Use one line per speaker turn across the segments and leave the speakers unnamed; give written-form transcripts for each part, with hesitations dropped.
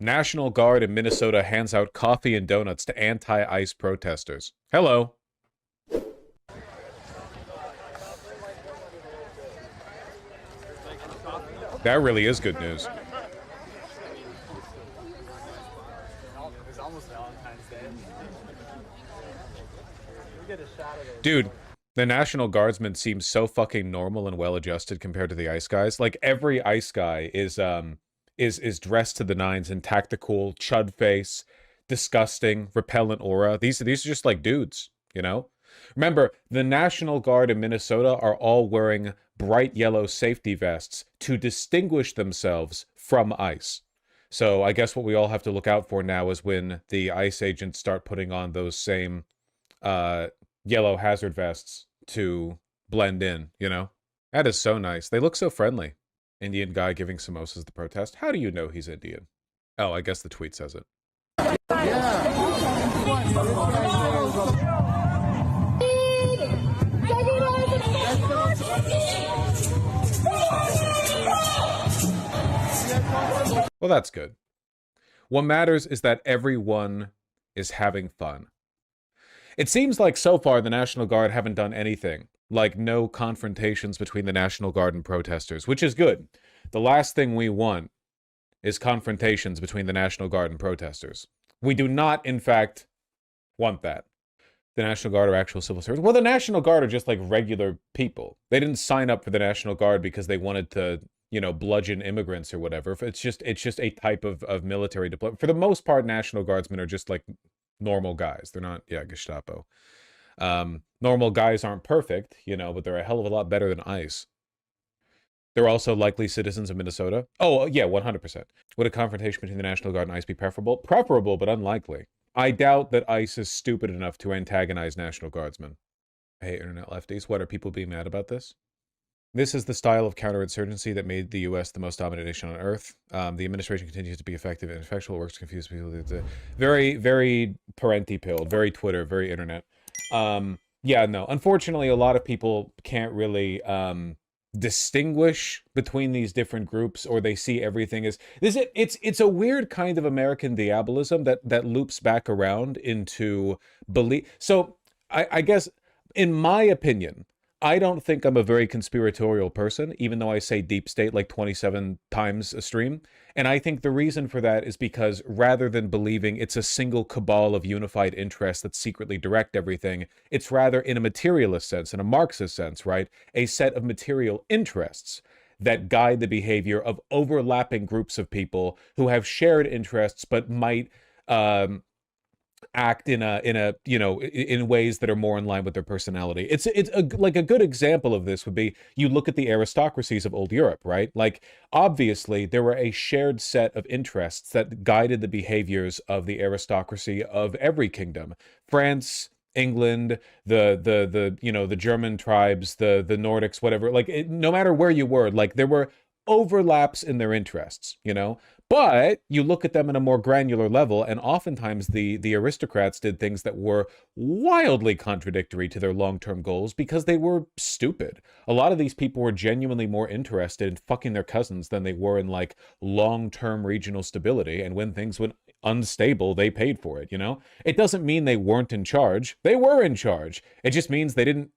National Guard in Minnesota hands out coffee and donuts to anti-ICE protesters. Hello. That really is good news.
It's almost Valentine's Day. We get a shot of it.
Dude, the National Guardsmen seem so fucking normal and well-adjusted compared to the ICE guys. Like, every ICE guy is dressed to the nines in tactical, chud face, disgusting, repellent aura. These are just like dudes, you know? Remember, the National Guard in Minnesota are all wearing bright yellow safety vests to distinguish themselves from ICE. So I guess what we all have to look out for now is when the ICE agents start putting on those same yellow hazard vests to blend in, you know? That is so nice. They look so friendly. Indian guy giving samosas to protest. How do you know he's Indian? Oh, I guess the tweet says it. Well, that's good. What matters is that everyone is having fun. It seems like so far the National Guard haven't done anything, like no confrontations between the National Guard and protesters, which is good. The last thing we want is confrontations between the National Guard and protesters. We do not, in fact, want that. The National Guard are actual civil servants. Well, the National Guard are just like regular people. They didn't sign up for the National Guard because they wanted to, you know, bludgeon immigrants or whatever. It's just a type of military deployment. For the most part, National Guardsmen are just like normal guys. They're not, yeah, Gestapo. Normal guys aren't perfect, you know, but they're a hell of a lot better than ICE. They're also likely citizens of Minnesota. Oh, yeah, 100%. Would a confrontation between the National Guard and ICE be preferable? Preferable, but unlikely. I doubt that ICE is stupid enough to antagonize National Guardsmen. Hey, internet lefties, what are people being mad about this? This is the style of counterinsurgency that made the U.S. the most dominant nation on Earth. The administration continues to be effective and effectual. Works to confuse people. Very, very parenti-pilled, very Twitter, very internet. Yeah, no. Unfortunately, a lot of people can't really distinguish between these different groups, or they see everything as this. It's a weird kind of American diabolism that loops back around into belief. So I guess, in my opinion, I don't think I'm a very conspiratorial person, even though I say deep state like 27 times a stream. And I think the reason for that is because rather than believing it's a single cabal of unified interests that secretly direct everything, it's rather, in a materialist sense, in a Marxist sense, right, a set of material interests that guide the behavior of overlapping groups of people who have shared interests but might act in a you know, in ways that are more in line with their personality. Like a good example of this would be, you look at the aristocracies of old Europe, right? Like, obviously there were a shared set of interests that guided the behaviors of the aristocracy of every kingdom. France, England, the you know, the German tribes, the Nordics, whatever. Like, no matter where you were, like, there were overlaps in their interests, you know? But you look at them in a more granular level, and oftentimes the aristocrats did things that were wildly contradictory to their long-term goals because they were stupid. A lot of these people were genuinely more interested in fucking their cousins than they were in, like, long-term regional stability, and when things went unstable, they paid for it, you know? It doesn't mean they weren't in charge. They were in charge. It just means they didn't...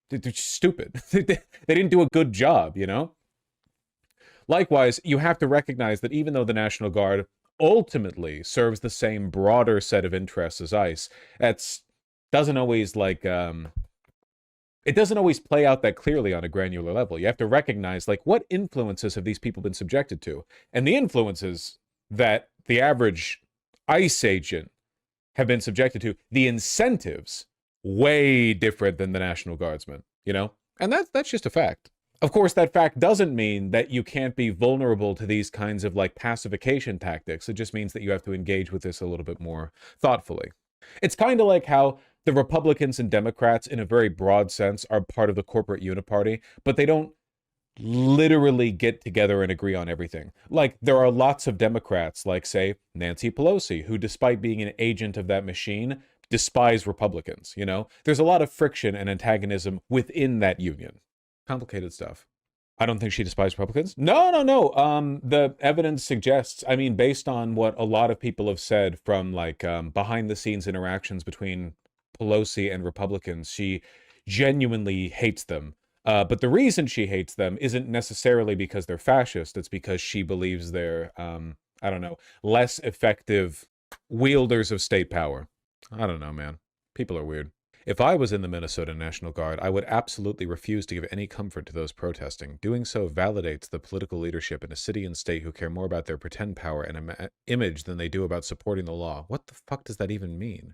They're stupid. They didn't do a good job, you know? Likewise, you have to recognize that even though the National Guard ultimately serves the same broader set of interests as ICE, it doesn't always play out that clearly on a granular level. You have to recognize, like, what influences have these people been subjected to? And the influences that the average ICE agent have been subjected to, the incentives, way different than the National Guardsmen, you know? And that's just a fact. Of course, that fact doesn't mean that you can't be vulnerable to these kinds of, like, pacification tactics. It just means that you have to engage with this a little bit more thoughtfully. It's kind of like how the Republicans and Democrats, in a very broad sense, are part of the corporate uniparty, but they don't literally get together and agree on everything. Like, there are lots of Democrats, like, say, Nancy Pelosi, who, despite being an agent of that machine, despise Republicans, you know? There's a lot of friction and antagonism within that union. Complicated stuff. I don't think she despised Republicans. No, no, no. The evidence suggests, I mean, based on what a lot of people have said from like behind the scenes interactions between Pelosi and Republicans, she genuinely hates them. But the reason she hates them isn't necessarily because they're fascist. It's because she believes they're, I don't know, less effective wielders of state power. I don't know, man. People are weird. If I was in the Minnesota National Guard, I would absolutely refuse to give any comfort to those protesting. Doing so validates the political leadership in a city and state who care more about their pretend power and image than they do about supporting the law. What the fuck does that even mean?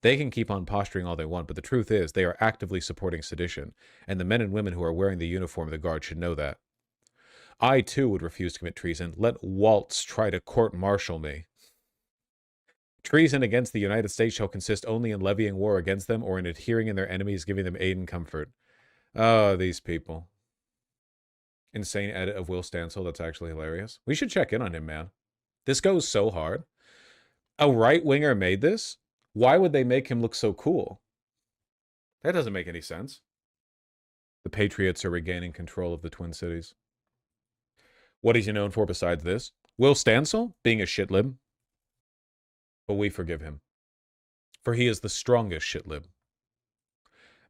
They can keep on posturing all they want, but the truth is they are actively supporting sedition, and the men and women who are wearing the uniform of the Guard should know that. I, too, would refuse to commit treason. Let Waltz try to court-martial me. Treason against the United States shall consist only in levying war against them or in adhering in their enemies, giving them aid and comfort. Oh, these people. Insane edit of Will Stansel. That's actually hilarious. We should check in on him, man. This goes so hard. A right-winger made this? Why would they make him look so cool? That doesn't make any sense. The Patriots are regaining control of the Twin Cities. What is he known for besides this? Will Stansel? Being a shitlib. But we forgive him, for he is the strongest shitlib.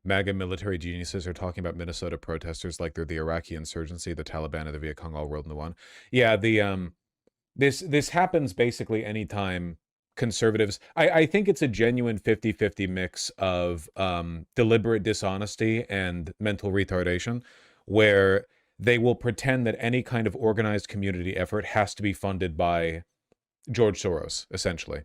MAGA military geniuses are talking about Minnesota protesters like they're the Iraqi insurgency, the Taliban, and the Viet Cong all rolled into one. Yeah, the this happens basically anytime conservatives. I think it's a genuine 50-50 mix of deliberate dishonesty and mental retardation, where they will pretend that any kind of organized community effort has to be funded by George Soros, essentially.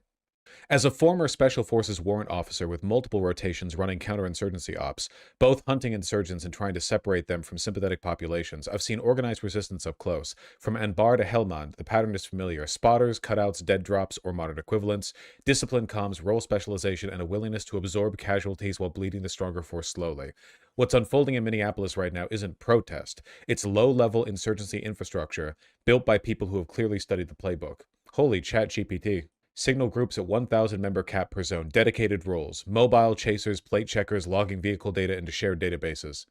As a former Special Forces warrant officer with multiple rotations running counterinsurgency ops, both hunting insurgents and trying to separate them from sympathetic populations, I've seen organized resistance up close. From Anbar to Helmand, the pattern is familiar. Spotters, cutouts, dead drops, or modern equivalents, discipline comms, role specialization, and a willingness to absorb casualties while bleeding the stronger force slowly. What's unfolding in Minneapolis right now isn't protest. It's low-level insurgency infrastructure built by people who have clearly studied the playbook. Holy ChatGPT. Signal groups at 1,000 member cap per zone, dedicated roles, mobile chasers, plate checkers, logging vehicle data into shared databases.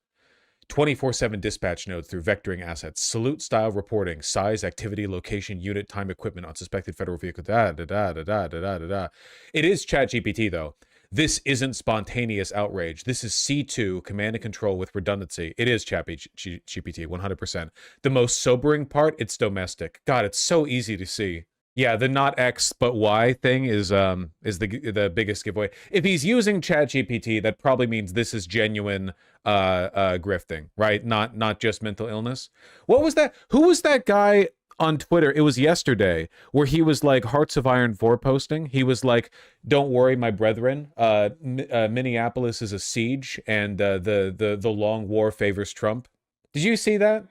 24/7 dispatch nodes through vectoring assets, salute-style reporting, size, activity, location, unit, time, equipment on suspected federal vehicles. It is ChatGPT, though. This isn't spontaneous outrage. This is C2, command and control with redundancy. It is ChatGPT, 100%. The most sobering part, it's domestic. God, it's so easy to see. Yeah, the not X but Y thing is the biggest giveaway. If he's using ChatGPT, that probably means this is genuine grifting, right? Not just mental illness. What was that? Who was that guy on Twitter? It was yesterday where he was like Hearts of Iron 4 posting. He was like, "Don't worry, my brethren. Minneapolis is a siege, and the long war favors Trump." Did you see that?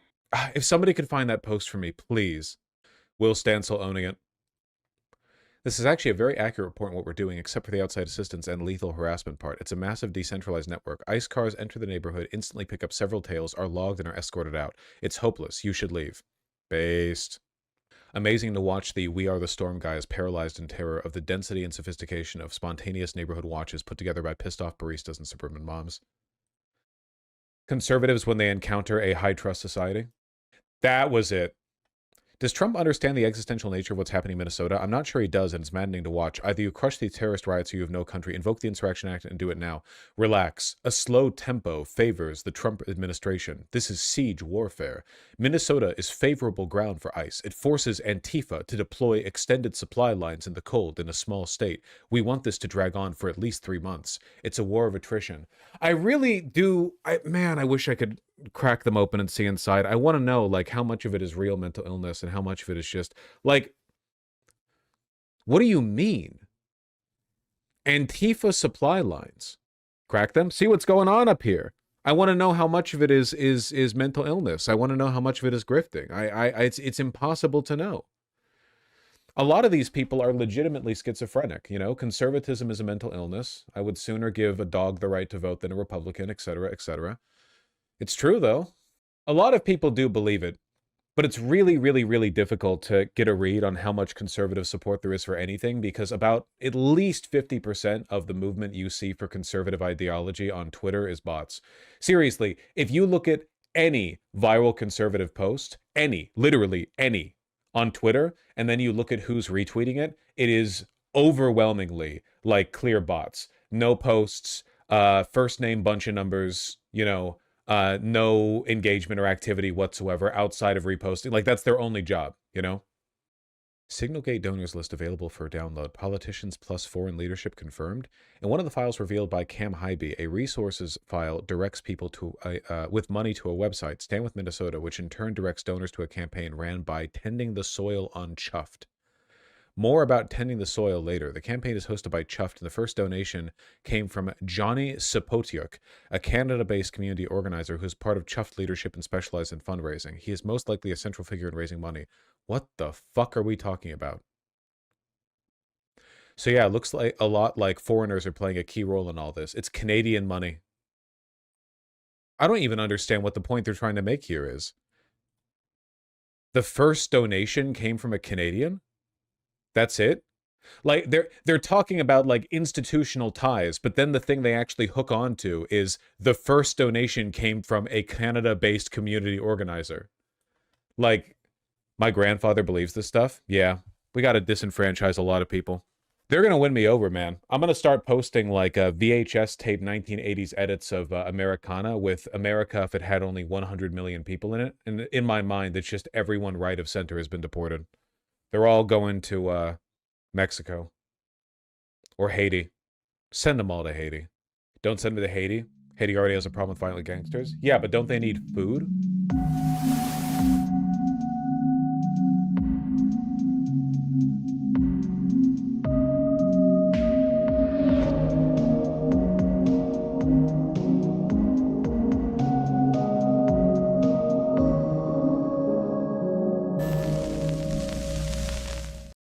If somebody could find that post for me, please. Will Stansel owning it. This is actually a very accurate report on what we're doing, except for the outside assistance and lethal harassment part. It's a massive decentralized network. ICE cars enter the neighborhood, instantly pick up several tails, are logged, and are escorted out. It's hopeless. You should leave. Based. Amazing to watch the We Are the Storm guys paralyzed in terror of the density and sophistication of spontaneous neighborhood watches put together by pissed-off baristas and suburban moms. Conservatives when they encounter a high-trust society. That was it. Does Trump understand the existential nature of what's happening in Minnesota? I'm not sure he does, and it's maddening to watch. Either you crush the terrorist riots or you have no country. Invoke the Insurrection Act and do it now. Relax. A slow tempo favors the Trump administration. This is siege warfare. Minnesota is favorable ground for ICE. It forces Antifa to deploy extended supply lines in the cold in a small state. We want this to drag on for at least 3 months. It's a war of attrition. I really do. Man, I wish I could crack them open and see inside. I want to know, like, how much of it is real mental illness and how much of it is just, like, what do you mean? Antifa supply lines. Crack them? See what's going on up here. I want to know how much of it is mental illness. I want to know how much of it is grifting. It's impossible to know. A lot of these people are legitimately schizophrenic. You know, conservatism is a mental illness. I would sooner give a dog the right to vote than a Republican, etc., etc. It's true, though. A lot of people do believe it, but it's really, really, really difficult to get a read on how much conservative support there is for anything, because about at least 50% of the movement you see for conservative ideology on Twitter is bots. Seriously, if you look at any viral conservative post, any, literally any, on Twitter, and then you look at who's retweeting it, it is overwhelmingly like clear bots. No posts, first name, bunch of numbers, you know, no engagement or activity whatsoever outside of reposting. Like, that's their only job, you know? Signalgate donors list available for download. Politicians plus foreign leadership confirmed. In one of the files revealed by Cam Hybe, a resources file directs people to with money to a website, Stand With Minnesota, which in turn directs donors to a campaign ran by Tending the Soil on Chuffed. More about Tending the Soil later. The campaign is hosted by Chuffed, and the first donation came from Johnny Sapotiuk, a Canada-based community organizer who's part of Chuffed leadership and specialized in fundraising. He is most likely a central figure in raising money. What the fuck are we talking about? So yeah, it looks like a lot like foreigners are playing a key role in all this. It's Canadian money. I don't even understand what the point they're trying to make here is. The first donation came from a Canadian? That's it? Like, they're talking about like institutional ties, but then the thing they actually hook on to is the first donation came from a Canada-based community organizer. Like, my grandfather believes this stuff. Yeah, we got to disenfranchise a lot of people. They're going to win me over, man. I'm going to start posting like a VHS tape 1980s edits of Americana with America if it had only 100 million people in it. And in my mind, it's just everyone right of center has been deported. They're all going to Mexico or Haiti. Send them all to Haiti. Don't send me to Haiti. Haiti already has a problem with violent gangsters. Yeah, but don't they need food?